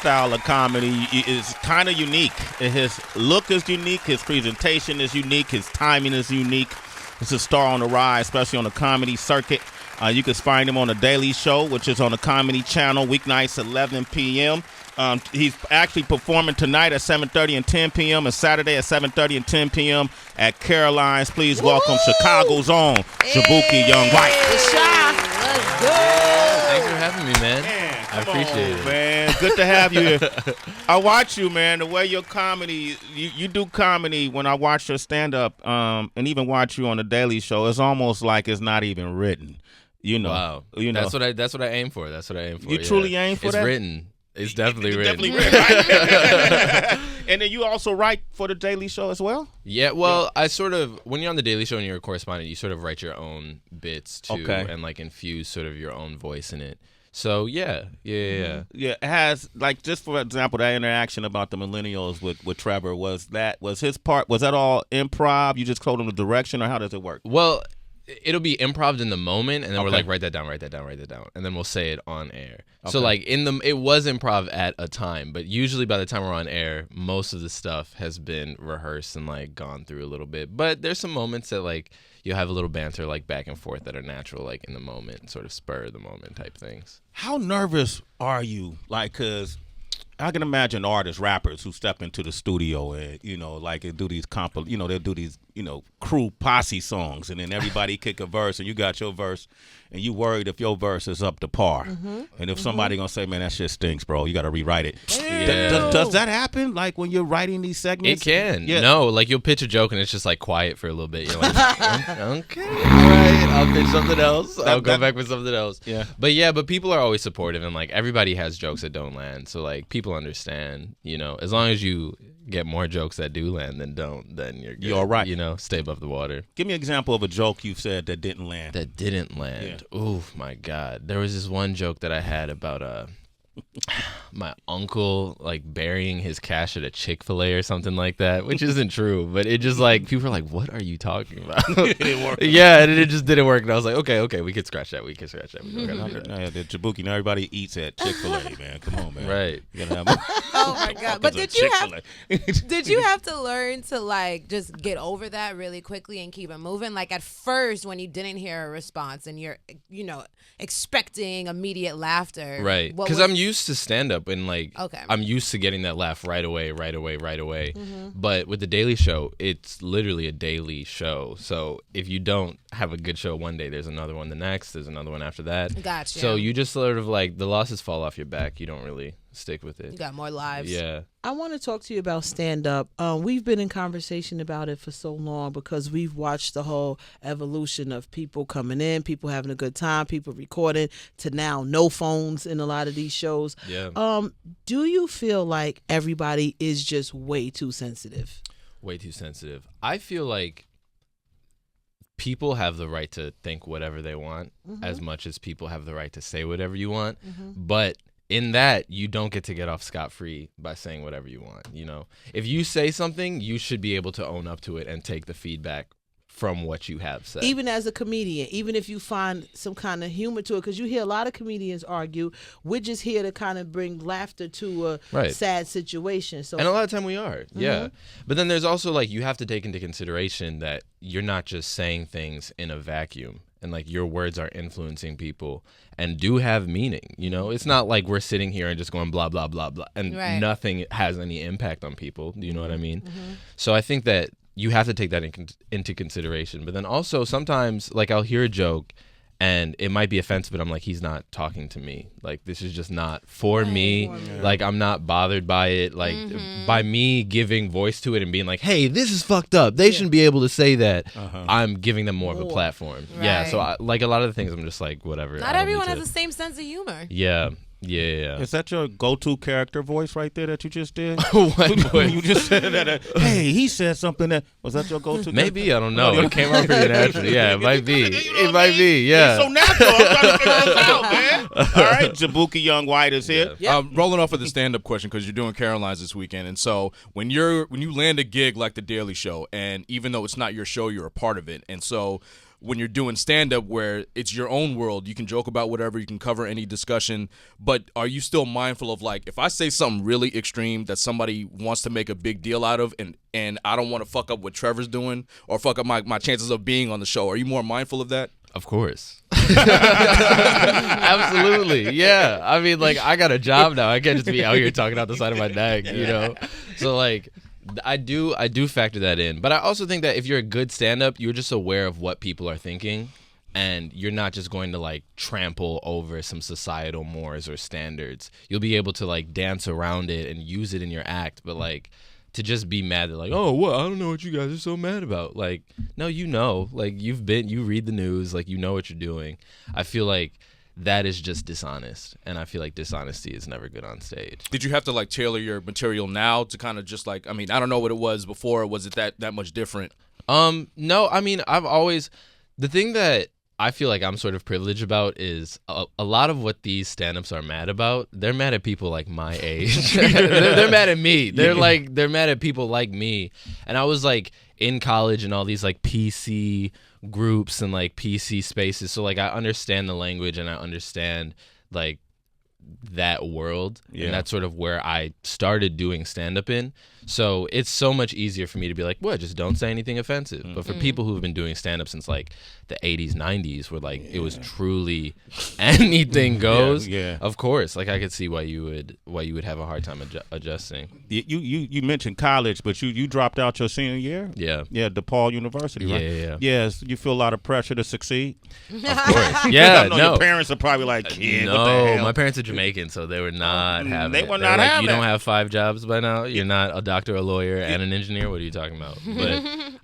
style of comedy is kind of unique. His look is unique. His presentation is unique. His timing is unique. He's a star on the rise, especially on the comedy circuit. You can find him on The Daily Show, which is on the Comedy Channel, weeknights 11 p.m. He's actually performing tonight at 7:30 and 10 p.m. and Saturday at 7:30 and 10 p.m. at Caroline's. Please welcome Chicago's own Jaboukie Young White. Let's go. Thanks for having me, man. I appreciate it. Man, good to have you here. I watch you, man. The way your comedy, you do comedy. When I watch your stand-up, and even watch you on The Daily Show, it's almost like it's not even written. You know, wow. That's what I aim for. That's what I aim for. You truly aim for it's that? It's written. It's definitely written. Definitely written, right? And then you also write for The Daily Show as well? Yeah, well, I sort of, when you're on The Daily Show and you're a correspondent, you sort of write your own bits too, and like infuse sort of your own voice in it. So yeah. Yeah, it has, like, just for example, that interaction about the millennials with Trevor, was that all improv? You just told him the direction, or how does it work? Well, it'll be improv in the moment, and then we're like, write that down, and then we'll say it on air. Okay. So like it was improv at a time, but usually by the time we're on air, most of the stuff has been rehearsed and like gone through a little bit. But there's some moments that like you'll have a little banter like back and forth that are natural, like in the moment, sort of spur of the moment type things. How nervous are you? Like, 'cause I can imagine artists, rappers who step into the studio and, like they do these they'll do these, crew posse songs, and then everybody kick a verse and you got your verse and you worried if your verse is up to par. And if somebody gonna say, man, that shit stinks, bro, you got to rewrite it. Yeah. Does that happen? Like when you're writing these segments? It can. Yeah. No, like you'll pitch a joke and it's just like quiet for a little bit. You're like, okay, all right, I'll pitch something else. I'll go back with something else. Yeah. But people are always supportive, and like everybody has jokes that don't land. So like people understand, as long as you get more jokes that do land than don't, then you're good. You're all right. Stay above the water. Give me an example of a joke you've said that didn't land. That didn't land. Yeah. Ooh, my God. There was this one joke that I had about my uncle like burying his cash at a Chick-fil-A or something like that, which isn't true, but it just like people are like, what are you talking about? It didn't work. Yeah, and it just didn't work, and I was like, okay, we could scratch that. The Jaboukie, now everybody eats at Chick-fil-A, man. Come on, man. Right. You gotta have Oh my God. But did you have to learn to like just get over that really quickly and keep it moving? Like at first when you didn't hear a response and you're expecting immediate laughter. Right. Because I'm used to stand-up, and like I'm used to getting that laugh right away. But with The Daily Show, it's literally a daily show. So if you don't have a good show one day, there's another one the next, there's another one after that. Gotcha. So you just sort of like, the losses fall off your back. You don't really stick with it. You got more lives. Yeah. I want to talk to you about stand-up. We've been in conversation about it for so long because we've watched the whole evolution of people coming in, people having a good time, people recording, to now no phones in a lot of these shows. Yeah. Do you feel like everybody is just way too sensitive? Way too sensitive. I feel like people have the right to think whatever they want, as much as people have the right to say whatever you want. But in that, you don't get to get off scot-free by saying whatever you want. If you say something, you should be able to own up to it and take the feedback from what you have said. Even as a comedian, even if you find some kind of humor to it, because you hear a lot of comedians argue, we're just here to kind of bring laughter to a sad situation. So, and a lot of time we are, yeah. But then there's also like, you have to take into consideration that you're not just saying things in a vacuum, and like your words are influencing people and do have meaning. It's not like we're sitting here and just going blah blah blah blah and nothing has any impact on people. Do you know what I mean? So I think that you have to take that into consideration. But then also sometimes, like, I'll hear a joke and it might be offensive, but I'm like, he's not talking to me. Like, this is just not for me. Like, I'm not bothered by it. Like, by me giving voice to it and being like, hey, this is fucked up, they shouldn't be able to say that. I'm giving them more of a platform. Yeah, so like a lot of the things, I'm just like, whatever. Not everyone has the same sense of humor. Yeah. Is that your go-to character voice right there that you just did? What voice? You just said that. Hey, he said something that was that your go-to? Maybe, I don't know. It came out pretty naturally. Yeah, it might be. It might be. Yeah. It's so natural. I'm trying to figure this out, man. All right, Jaboukie Young White is here. Yeah. Rolling off of the stand-up question, because you're doing Caroline's this weekend, and so when you land a gig like The Daily Show, and even though it's not your show, you're a part of it, and so when you're doing stand-up where it's your own world. You can joke about whatever, you can cover any discussion, but are you still mindful of, like, if I say something really extreme that somebody wants to make a big deal out of and I don't want to fuck up what Trevor's doing or fuck up my chances of being on the show, are you more mindful of that? Of course. Absolutely. Yeah. I mean, like, I got a job now. I can't just be out here talking out the side of my neck, you know? So, like, I do factor that in. But I also think that if you're a good stand-up, you're just aware of what people are thinking, and you're not just going to, like, trample over some societal mores or standards. You'll be able to, like, dance around it and use it in your act, but, like, to just be mad at, like, oh, what? I don't know what you guys are so mad about. Like, no, you know. Like, you read the news. Like, you know what you're doing. I feel like that is just dishonest, and I feel like dishonesty is never good on stage. Did you have to, like, tailor your material now to kind of just, like, I mean, I don't know what it was before. Was it that much different? No, I mean, I've always, the thing that I feel like I'm sort of privileged about is a lot of what these stand-ups are mad about. They're mad at people like my age. they're mad at me. They're mad at people like me. And I was like in college and all these like PC groups and like PC spaces. So like I understand the language and I understand like that world. Yeah. And that's sort of where I started doing stand-up in. So it's so much easier for me to be like, well, just don't say anything offensive. But for people who've been doing stand-up since like the 80s, 90s, where like it was truly anything goes, of course, like I could see why you would have a hard time adjusting. You mentioned college, but you dropped out your senior year? Yeah, DePaul University, right? Yeah. Yes, you feel a lot of pressure to succeed? Of course. Yeah, I know your parents are probably like, kid, what the hell? My parents are Jamaican, so they were not having They it. were They're not like, having you it. don't have 5 jobs by now? You're not a doctor, a lawyer, and an engineer? What are you talking about? But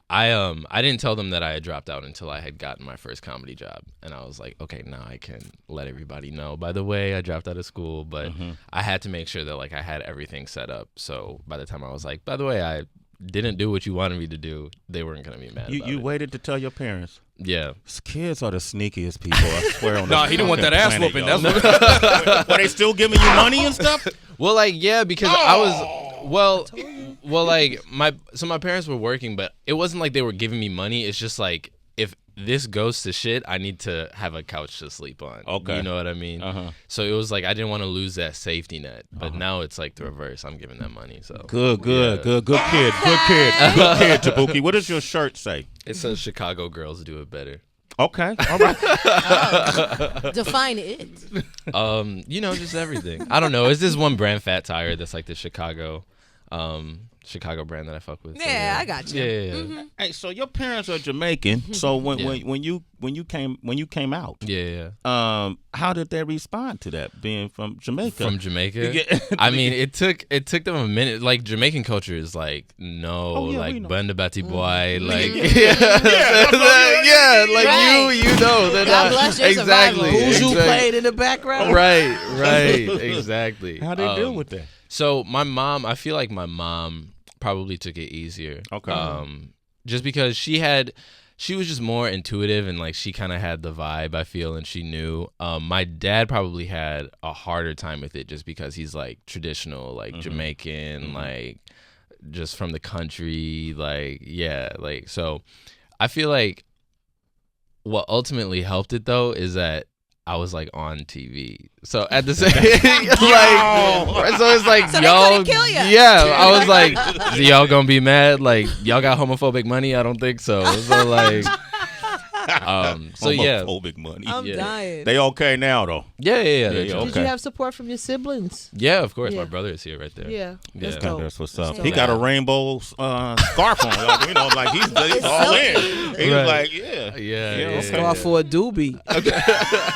I didn't tell them that I had dropped out until I had gotten my first comedy job. And I was like, okay, now I can let everybody know. By the way, I dropped out of school, but I had to make sure that like I had everything set up. So by the time I was like, by the way, I didn't do what you wanted me to do, they weren't going to be mad about You it. waited to tell your parents? Yeah. Kids are the sneakiest people, I swear on Nah, he didn't want that ass planet, whooping. yo. That's Were they still giving you money and stuff? Well, like, yeah, because I was, well, like, my parents were working, but it wasn't like they were giving me money. It's just like, if this goes to shit, I need to have a couch to sleep on. Okay. You know what I mean? So it was like, I didn't want to lose that safety net. But now it's like the reverse. I'm giving them money. So Good kid, Jaboukie. What does your shirt say? It says Chicago girls do it better. Okay, all right. Define it. You know, just everything. I don't know. It's this one brand, Fat Tire, that's like the Chicago brand that I fuck with. Yeah, I got you. Yeah. Hey, so your parents are Jamaican. So when you came out, how did they respond to that? Being from Jamaica. From Jamaica. I mean, it took them a minute. Like Jamaican culture is like like Banda Batty Boy, like like Right. you know that. God bless your exactly. survival. Who's played in the background? Right, exactly. How they deal with that? So my mom, I feel like my mom probably took it easier. Okay. Just because she was just more intuitive and like she kind of had the vibe, I feel, and she knew. My dad probably had a harder time with it just because he's like traditional, like Jamaican, like just from the country, like so I feel like what ultimately helped it though is that I was like on TV, so at the same like, so it's like So y'all, they couldn't kill ya. yeah. I was like, so y'all gonna be mad? Like y'all got homophobic money? I don't think so. So like, so yeah, homophobic money. I'm dying. They okay now though? yeah. okay. Did you have support from your siblings? Yeah, of course. Yeah. My brother is here right there. Yeah. That's Yeah. dope. That's what's up. So He got a rainbow scarf on. Like, you know, like he's all in. He's Right. like, Yeah. Scar for a doobie.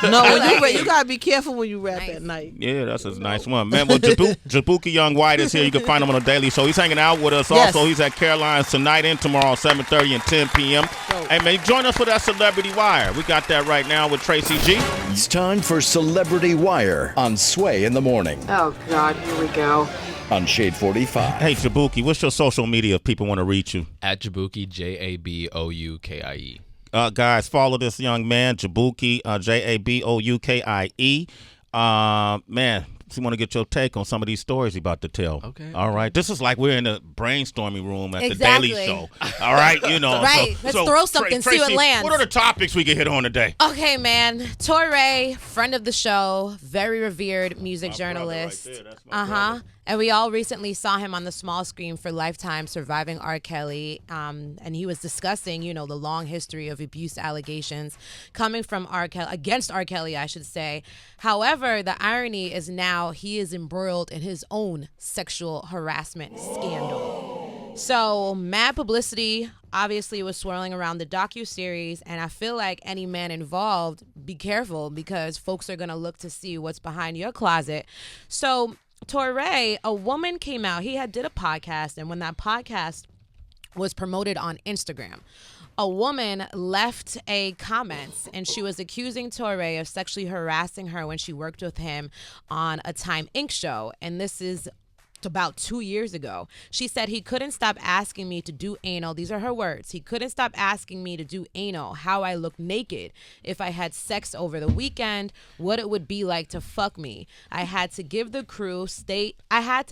No, when you gotta be careful when you rap at night. Yeah, that's a nice one, man. Well, Jaboukie Young White is here. You can find him on the Daily Show. He's hanging out with us. Yes. Also, he's at Caroline's tonight and tomorrow, 7:30 and 10 p.m. Dope. Hey, man, join us for that Celebrity Wire. We got that right now with Tracy G. It's time for Celebrity Wire on Sway in the Morning Oh, God, here we go. on Shade 45. Hey, Jaboukie, what's your social media if people want to reach you? At Jaboukie, Jaboukie. Guys, follow this young man, Jaboukie, Jaboukie. Man, She want to get your take on some of these stories he about to tell. Okay. All right. This is like we're in a brainstorming room at Exactly. the Daily Show. All right. You know. Right. Let's throw something, see what Tracy, lands. what are the topics we can hit on today? Okay, man. Toure, friend of the show, very revered music journalist. Right there. That's my brother. And we all recently saw him on the small screen for Lifetime Surviving R. Kelly. And he was discussing, the long history of abuse allegations coming from R. Kelly, against R. Kelly, I should say. However, the irony is now he is embroiled in his own sexual harassment scandal. So, mad publicity obviously was swirling around the docuseries, and I feel like any man involved, be careful because folks are going to look to see what's behind your closet. So, Toure, a woman came out. He did a podcast, and when that podcast was promoted on Instagram, a woman left a comment, and she was accusing Toure of sexually harassing her when she worked with him on a Time Inc. show, and this is about 2 years ago. She said he couldn't stop asking me to do anal. These are her words. He couldn't stop asking me to do anal, how I look naked, if I had sex over the weekend, what it would be like to fuck me. I had to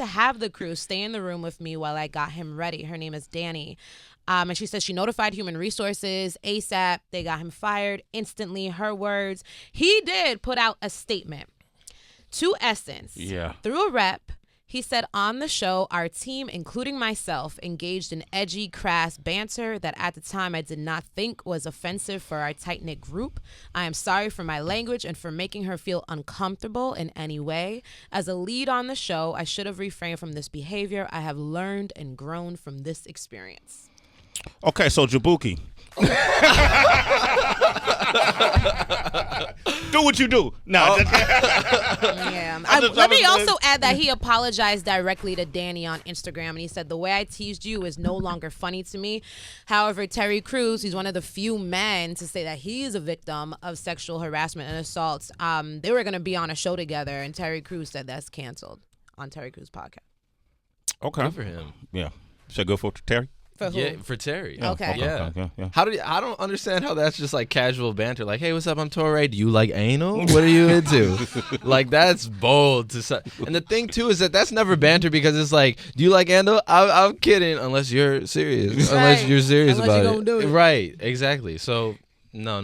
have the crew stay in the room with me while I got him ready. Her name is Danny. And she says she notified Human Resources ASAP. They got him fired instantly. Her words. He did put out a statement to Essence through a rep. He said on the show, our team, including myself, engaged in edgy, crass banter that at the time I did not think was offensive for our tight-knit group. I am sorry for my language and for making her feel uncomfortable in any way. As a lead on the show, I should have refrained from this behavior. I have learned and grown from this experience. Okay, so Jaboukie. Do what you do. No. Yeah. Let me also add that he apologized directly to Danny on Instagram, and he said, the way I teased you is no longer funny to me. However, Terry Crews, he's one of the few men to say that he is a victim of sexual harassment and assaults. They were going to be on a show together, and Terry Crews said that's canceled on Terry Crews' podcast. Okay. Good for him. Yeah. Should I go for Terry? For who? Yeah, for Terry. Okay. Yeah. Yeah. I don't understand how that's just like casual banter. Like, hey, what's up? I'm Toure. Do you like anal? What are you into? Like, that's bold to say. And the thing too is that that's never banter because it's like, do you like anal? I'm kidding. Unless you're serious. Right. Unless you're serious Unless about you're gonna do it. Right. Exactly. So. No.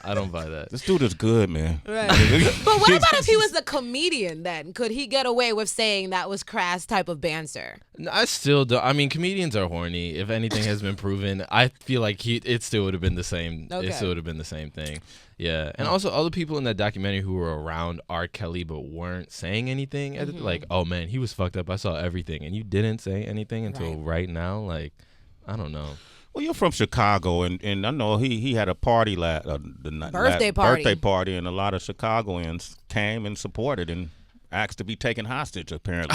I don't buy that. This dude is good, man. Right. But what about if he was a comedian then? Could he get away with saying that was crass type of banter? I still don't. I mean, comedians are horny. If anything has been proven, I feel like it still would have been the same. Okay. It still would have been the same thing. Yeah. And also, all the people in that documentary who were around R. Kelly but weren't saying anything, like, oh man, he was fucked up. I saw everything. And you didn't say anything until right now. Like, I don't know. Well, you're from Chicago, and I know he had a party Birthday party, and a lot of Chicagoans came and supported and asked to be taken hostage, apparently.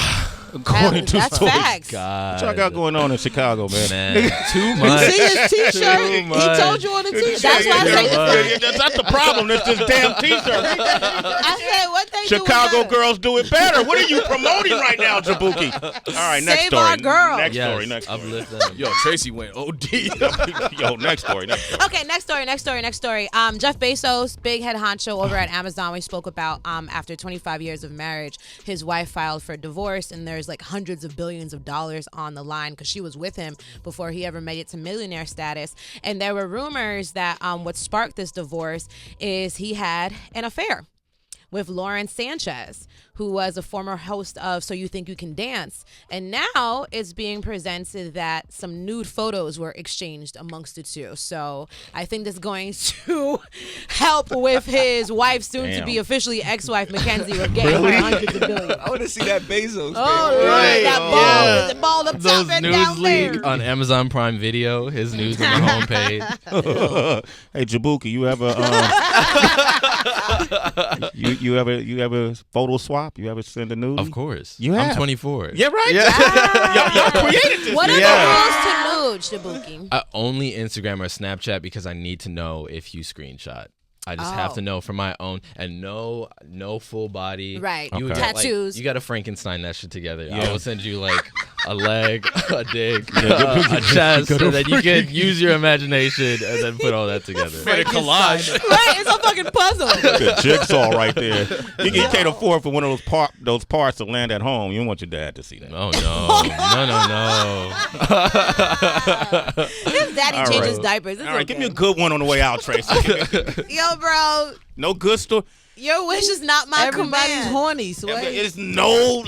According to that's stories. facts. God. What y'all got going on in Chicago, man? Too much. See his T-shirt? Too He much. told you on the T-shirt. That's why I say That's not the problem. It's this damn T-shirt. I said what they Chicago do girls do it better. What are you promoting right now, Jaboukie? All right, next Save story. our girls. Next Yes, story. Next story. uplift them. Yo, Tracy went OD. Yo, next story. Okay, next story. Jeff Bezos, big head honcho over at Amazon, we spoke about after 25 years of marriage, his wife filed for divorce, and there's like hundreds of billions of dollars on the line because she was with him before he ever made it to millionaire status. And there were rumors that what sparked this divorce is he had an affair with Lauren Sanchez, who was a former host of So You Think You Can Dance. And now it's being presented that some nude photos were exchanged amongst the two. So I think that's going to help with his wife, soon to be officially ex-wife, Mackenzie, with getting her hundreds of billions. I want to see that Bezos. Oh, right. That ball, the ball up Those top and news down leak there. on Amazon Prime Video. His news on the homepage. Hey, Jaboukie, you ever you ever photo swap? You ever send a nude? Of course. You have. I'm 24. Yeah, right. Yeah. Y'all created this. What are Yeah. the rules to nude, Jaboukie? Only Instagram or Snapchat because I need to know if you screenshot. I just have to know for my own, and no full body. Right. You Okay. get, like, Tattoos. you got to Frankenstein that shit together. I will send you like a leg, a dick, a chest, and then you can use your imagination and then put all that together. Made a collage. Right, it's a fucking puzzle. Good jigsaw right there. You can't afford for one of those parts to land at home. You don't want your dad to see that. Oh no. His daddy changes diapers. It's All right, okay. give me a good one on the way out, Tracy. Yo, bro. No good story. Your wish is not my Everybody's command. horny, Sway. It's no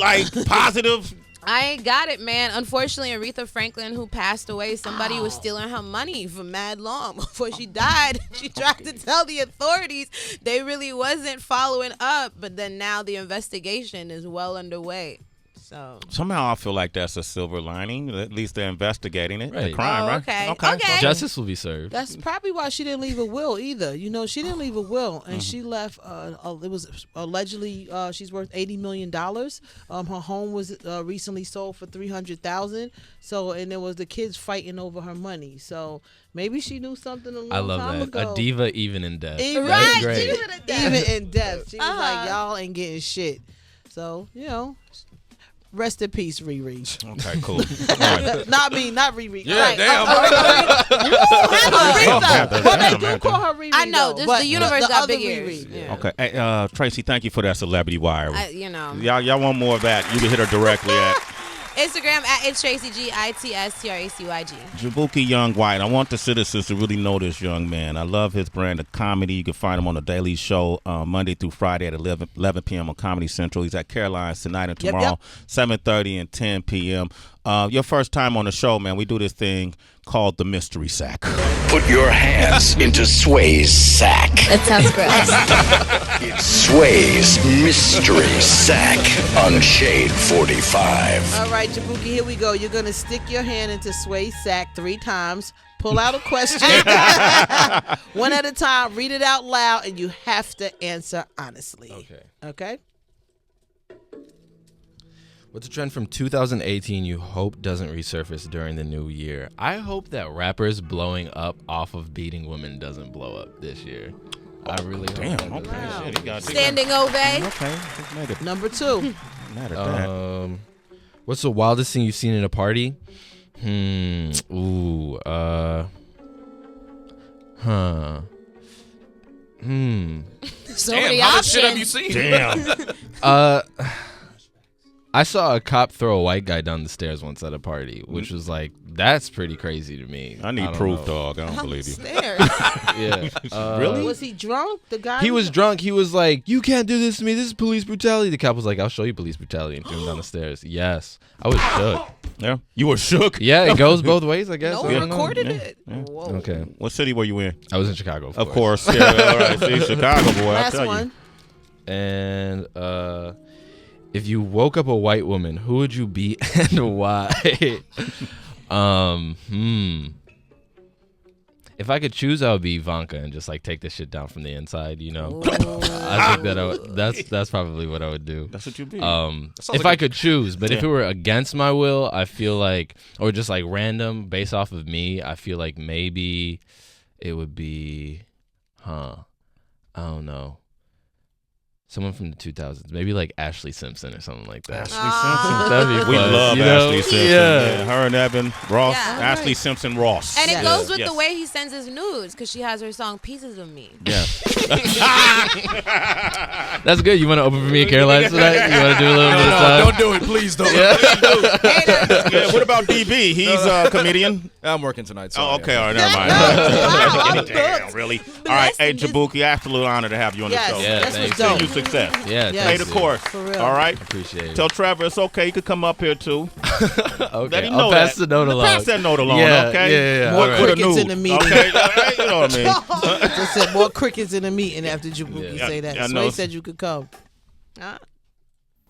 positive. I ain't got it, man. Unfortunately, Aretha Franklin, who passed away, somebody was stealing her money for mad long before she died. She tried to tell the authorities they really wasn't following up, but then now the investigation is well underway. So Somehow I feel like that's a silver lining. At least they're investigating it. Right. The crime, right? Okay. Justice will be served. That's probably why she didn't leave a will either. She didn't leave a will, and she left. It was allegedly she's worth $80 million. Her home was recently sold for $300,000. So, and there was the kids fighting over her money. So maybe she knew something a long I love time that. ago. A diva even in death. Even, That's great. Even in death, she was like, "Y'all ain't getting shit." So rest in peace, Riri. Okay, cool. All right. Not me, not Riri. Yeah, Right. damn. Well, they do call her Riri. I know. though, Just the universe got other big Riri. ears. Yeah. Okay, hey, Tracy, thank you for that celebrity wire. Y'all want more of that? You can hit her directly at Instagram at it's Tracy GITSTRACYG. Jaboukie Young White. I want the citizens to really know this young man. I love his brand of comedy. You can find him on The Daily Show Monday through Friday at 11 p.m. on Comedy Central. He's at Caroline's tonight and tomorrow, 7:30 and 10 p.m. Your first time on the show, man, we do this thing called the Mystery Sack. Put your hands into Sway's sack. That sounds gross. It's Sway's Mystery Sack on Shade 45. All right, Jaboukie, here we go. You're going to stick your hand into Sway's sack 3 times, pull out a question, one at a time, read it out loud, and you have to answer honestly. Okay? What's a trend from 2018 you hope doesn't resurface during the new year? I hope that rappers blowing up off of beating women doesn't blow up this year. I really hope that doesn't. Wow. Shit, he got Standing ovation. Okay, just made it. Number 2. Mad at that. What's the wildest thing you've seen in a party? So Damn, many how much options. shit have you seen? Damn. I saw a cop throw a white guy down the stairs once at a party, which was like, that's pretty crazy to me. I need don't proof, know. dog. I don't believe you. Stairs. Yeah. Really? Was he drunk? The guy? He was drunk. He was like, "You can't do this to me. This is police brutality." The cop was like, "I'll show you police brutality," and threw him down the stairs. Yes. I was shook. Yeah. You were shook? Yeah, it goes both ways, I guess. No I one don't know. recorded Yeah. it. Yeah. Whoa. Okay. What city were you in? I was in Chicago. Of course. Yeah. All right. See, Chicago boy. I'll Last tell one. And if you woke up a white woman, who would you be and why? If I could choose, I would be Ivanka and just like take this shit down from the inside, I think that that's probably what I would do. That's what you'd be. If I could choose, but if it were against my will, I feel like, or just like random based off of me, I feel like maybe it would be, I don't know. Someone from the 2000s, maybe like Ashley Simpson or something like that. Ashley Simpson. That'd be We fun, love Ashley Simpson. Yeah. Her and Evan Ross. Yeah. Ashley Simpson Ross. And it Yes. goes with Yes. the way he sends his nudes because she has her song Pieces of Me. Yeah. That's good. You want to open for me at Caroline's tonight? You want to do a little bit of No, time? don't do it. Please don't. Yeah, what about DB? He's a comedian. I'm working tonight. Oh, Sorry. okay. All right, never mind. I'm Damn, booked. really? All right, hey, Blessing Jaboukie, absolute honor to have you on the Yes, show. Yeah, this was thanks. dope. Continue success. Yeah, Yes. Stay thanks, the course. For real. All right? Appreciate it. Tell Trevor it's okay. He could come up here, too. Okay, Let him I'll know pass that. the note along. Pass that note along, Yeah, okay? yeah. More all right. Put a crickets nude, in the meeting. Okay? You know what I mean? Just said more crickets in the meeting after Jaboukie Yeah. say that. Yeah, I Sway know. said you could come.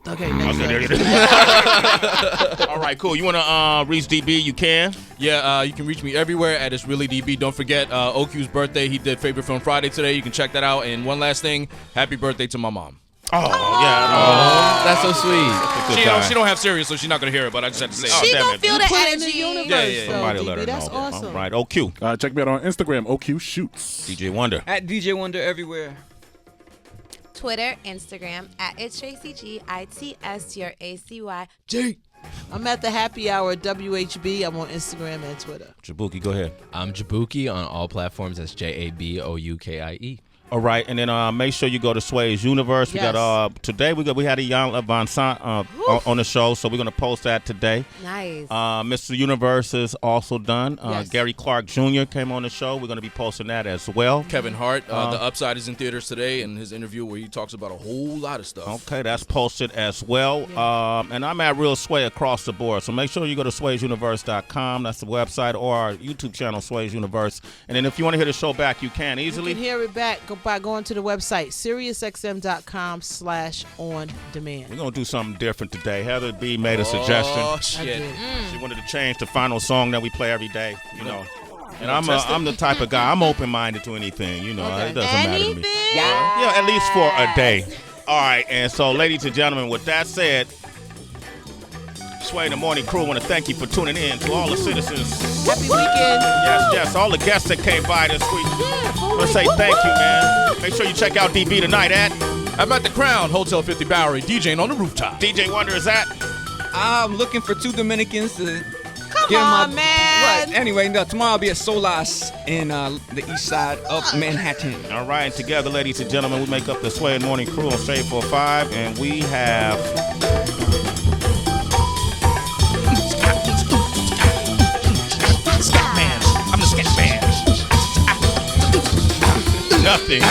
Okay, I next said, up. there you go. All right, cool. You want to reach DB? You can. Yeah, you can reach me everywhere at It's Really DB. Don't forget OQ's birthday. He did Favorite Film Friday today. You can check that out. And one last thing, happy birthday to my mom. Oh, yeah. That's so sweet. She don't have Sirius, so she's not gonna hear it. But I just had to say Oh, it. She damn gonna it. feel the Put it in the energy. universe. Yeah, yeah. so, Somebody let her DB, that's know. awesome. All right, OQ. Check me out on Instagram, OQ Shoots. DJ Wonder. At DJ Wonder everywhere. Twitter, Instagram at It's Tracy GITSTRACYG. I'm at the Happy Hour WHB. I'm on Instagram and Twitter. Jaboukie, go ahead. I'm Jaboukie on all platforms. That's Jaboukie. All right, and then make sure you go to Sway's Universe. We got today we had a young Vincent on the show, so we're gonna post that today. Nice. Mr. Universe is also done. Yes. Gary Clark Jr. came on the show. We're gonna be posting that as well. Kevin Hart, The Upside is in theaters today, and his interview where he talks about a whole lot of stuff. Okay, that's posted as well. And I'm at Real Sway across the board. So make sure you go to swaysuniverse.com. That's the website, or our YouTube channel, Sway's Universe. And then if you want to hear the show back, you can easily. You can hear it back by going to the website, SiriusXM.com/on-demand. We're going to do something different today. Heather B made a suggestion. Oh, shit. She wanted to change the final song that we play every day, you know. And I'm the type of guy, I'm open-minded to anything, you know. Okay. It doesn't matter to me. Yeah. At least for a day. All right, and so, ladies and gentlemen, with that said, Sway and the Morning Crew want to thank you for tuning in. To all the citizens. Happy weekend. Yes, all the guests that came by this week. I want to say thank you, man. Make sure you check out DB tonight I'm at the Crown, Hotel 50 Bowery, DJing on the rooftop. DJ Wonder is at. I'm looking for 2 Dominicans to Come on, man. Right. Anyway, tomorrow I'll be at Solas in the east side of Manhattan. All right, and together, ladies and gentlemen, we make up the Sway and Morning Crew on Shade 45, and we have. Scatman. I'm the Scatman. Nothing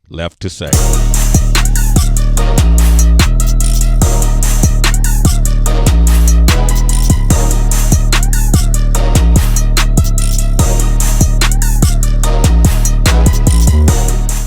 left to say.